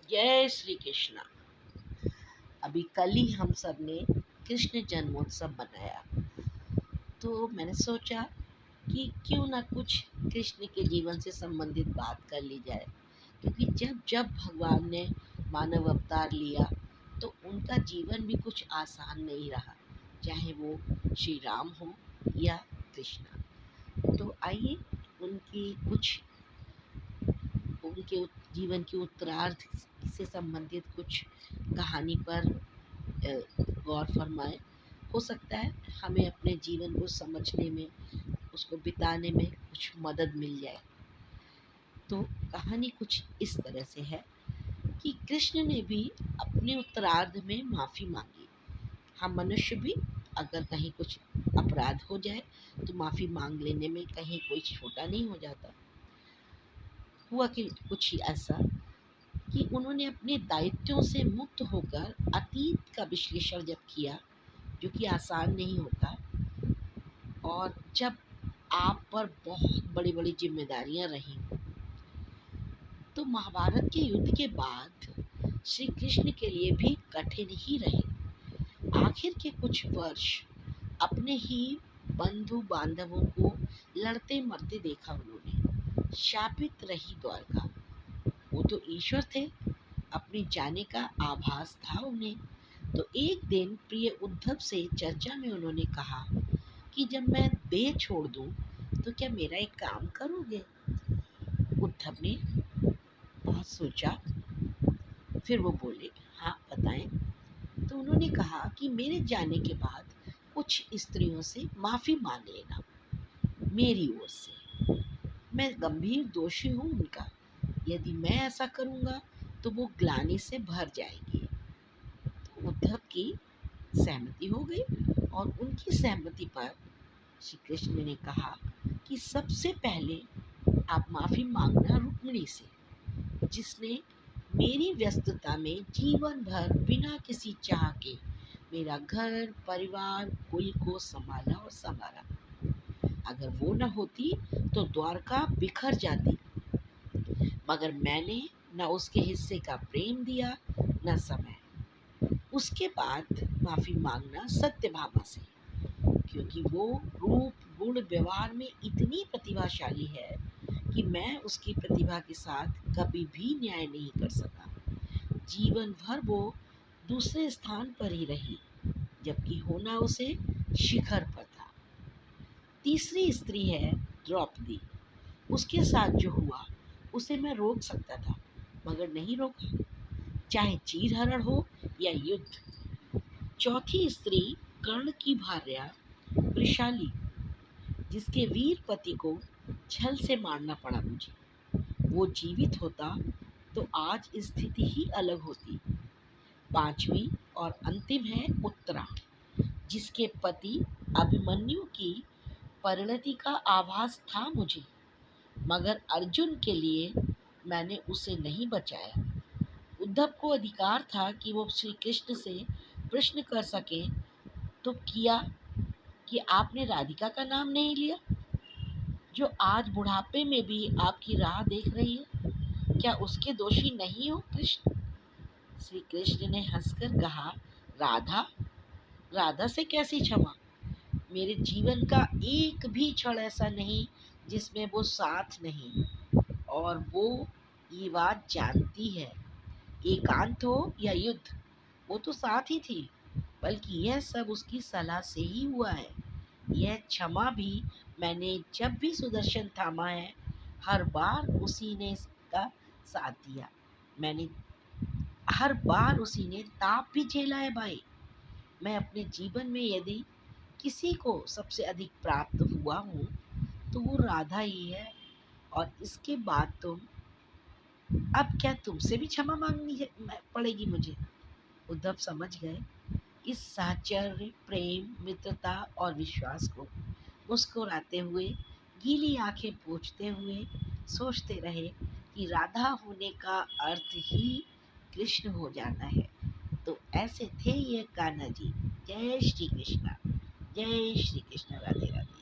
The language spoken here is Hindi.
जय श्री कृष्णा। अभी कल ही हम सब ने कृष्ण जन्मोत्सव मनाया, तो मैंने सोचा कि क्यों ना कुछ कृष्ण के जीवन से संबंधित बात कर ली जाए, क्योंकि जब जब भगवान ने मानव अवतार लिया तो उनका जीवन भी कुछ आसान नहीं रहा, चाहे वो श्री राम हो या कृष्ण। तो आइए उनकी कुछ उनके जीवन के उत्तरार्ध से संबंधित कुछ कहानी पर गौर फरमाएं। हो सकता है हमें अपने जीवन को समझने में, उसको बिताने में कुछ मदद मिल जाए। तो कहानी कुछ इस तरह से है कि कृष्ण ने भी अपने उत्तरार्ध में माफ़ी मांगी। हम मनुष्य भी अगर कहीं कुछ अपराध हो जाए तो माफ़ी मांग लेने में कहीं कोई छोटा नहीं हो जाता। हुआ कि कुछ ही ऐसा कि उन्होंने अपने दायित्वों से मुक्त होकर अतीत का विश्लेषण जब किया, जो कि आसान नहीं होता, और जब आप पर बहुत बड़ी बड़ी जिम्मेदारियां रही, तो महाभारत के युद्ध के बाद श्री कृष्ण के लिए भी कठिन ही रहे। आखिर के कुछ वर्ष अपने ही बंधु बांधवों को लड़ते मरते देखा उन्होंने। शापित रही द्वारका। वो तो ईश्वर थे, अपने जाने का आभास था उन्हें। तो एक दिन प्रिय उद्धव से चर्चा में उन्होंने कहा कि जब मैं देह छोड़ दूं तो क्या मेरा एक काम करोगे? उद्धव ने बहुत सोचा, फिर वो बोले, हाँ बताएं। तो उन्होंने कहा कि मेरे जाने के बाद कुछ स्त्रियों से माफ़ी मांग लेना मेरी ओर से। मैं गंभीर दोषी हूँ उनका। यदि मैं ऐसा करूँगा तो वो ग्लानि से भर जाएंगे। तो उद्धव की सहमति हो गई, और उनकी सहमति पर श्री कृष्ण ने कहा कि सबसे पहले आप माफ़ी मांगना रुक्मिणी से, जिसने मेरी व्यस्तता में जीवन भर बिना किसी चाह के मेरा घर परिवार कुल को संभाला और संवारा। अगर वो न होती तो द्वारका बिखर जाती, मगर मैंने न उसके हिस्से का प्रेम दिया न समय। उसके बाद माफ़ी मांगना सत्यभामा से, क्योंकि वो रूप गुण व्यवहार में इतनी प्रतिभाशाली है कि मैं उसकी प्रतिभा के साथ कभी भी न्याय नहीं कर सका। जीवन भर वो दूसरे स्थान पर ही रही, जबकि होना उसे शिखर पर था। तीसरी स्त्री है द्रौपदी। उसके साथ जो हुआ उसे मैं रोक सकता था, मगर नहीं रोका, चाहे चीरहरण हो या युद्ध। चौथी स्त्री कर्ण की भार्या वृषाली, जिसके वीर पति को छल से मारना पड़ा मुझे। वो जीवित होता तो आज स्थिति ही अलग होती। पांचवी और अंतिम है उत्तरा, जिसके पति अभिमन्यु की परिणति का आभास था मुझे, मगर अर्जुन के लिए मैंने उसे नहीं बचाया। उद्धव को अधिकार था कि वो श्री कृष्ण से प्रश्न कर सके, तो किया कि आपने राधिका का नाम नहीं लिया, जो आज बुढ़ापे में भी आपकी राह देख रही है। क्या उसके दोषी नहीं हो कृष्ण? श्री कृष्ण ने हंसकर कहा, राधा? राधा से कैसी क्षमा? मेरे जीवन का एक भी क्षण ऐसा नहीं जिसमें वो साथ नहीं, और वो ये बात जानती है। एकांत हो या युद्ध, वो तो साथ ही थी, बल्कि यह सब उसकी सलाह से ही हुआ है। यह क्षमा भी मैंने जब भी सुदर्शन थामा है, हर बार उसी ने इसका साथ दिया। मैंने हर बार उसी ने ताप भी झेला है भाई। मैं अपने जीवन में यदि किसी को सबसे अधिक प्राप्त हुआ हूँ तो वो राधा ही है। और इसके बाद अब क्या तुमसे भी क्षमा मांगनी है पड़ेगी मुझे? उद्धव समझ गए इस साहचर्य, प्रेम, मित्रता और विश्वास को। मुस्कुराते हुए, गीली आंखें पोंछते हुए सोचते रहे कि राधा होने का अर्थ ही कृष्ण हो जाना है। तो ऐसे थे ये कान्हा जी। जय श्री कृष्णा। जय श्री कृष्ण। राधे राधे।